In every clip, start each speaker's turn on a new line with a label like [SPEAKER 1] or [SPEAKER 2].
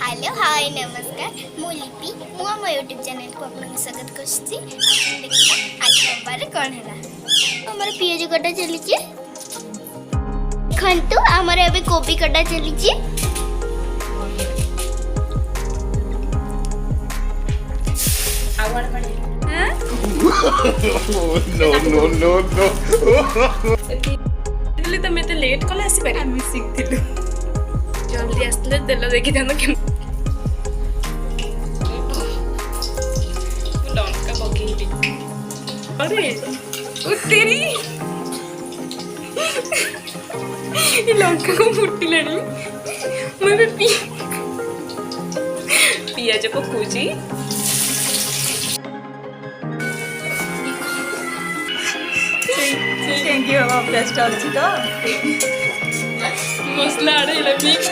[SPEAKER 1] Hello hi नमस्कार मु लिपि मु आम यूट्यूब चैनल को आपन स्वागत करछि। देखा आज रविवार कौन है हमर पियाज कटा चली खंतु हमर अबे कोबी कटा चली
[SPEAKER 2] नो नो नो तो मैं तो लेट कल आसी पारे हम शिखथिलु जल्दी आसले तेल देखि थानो के लंका बगेई अरे ओ तेरी ये लंका को फुटी लानी मैं भी पियाज पकोची
[SPEAKER 3] थैंक यू बाबा बेस्ट अच्छी तो
[SPEAKER 2] मसला आड़े मिक्स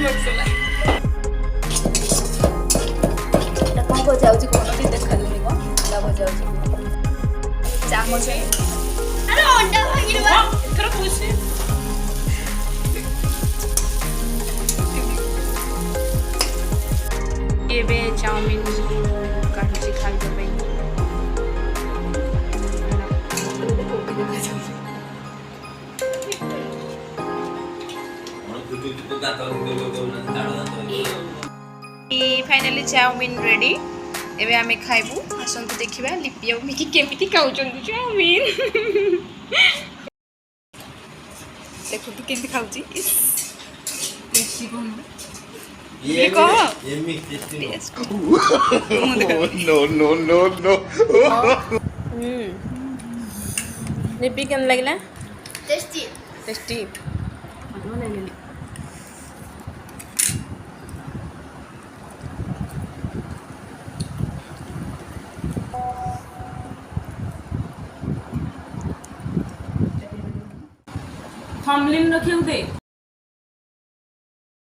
[SPEAKER 2] मसला
[SPEAKER 3] कौन भजा होची कोन भी देखा देनी को ना भजा होची चामच है
[SPEAKER 1] अरे अंडा भागिरवा
[SPEAKER 2] थोड़ा पूछे ये बे चाउमीन काटुची खाई दे भाई फाइनली चाउमीन रेडी एबे आमे खाइबू आसंतु देखिबा लिपि और मिकी केमिति खाउचंदु चाउमीन देखो तू केमिति खाउची टेस्टी कोन ये को
[SPEAKER 4] नो नो नो नो
[SPEAKER 2] लिपि केन लागला
[SPEAKER 1] टेस्टी
[SPEAKER 2] टेस्टी थंबनेल रखियो दे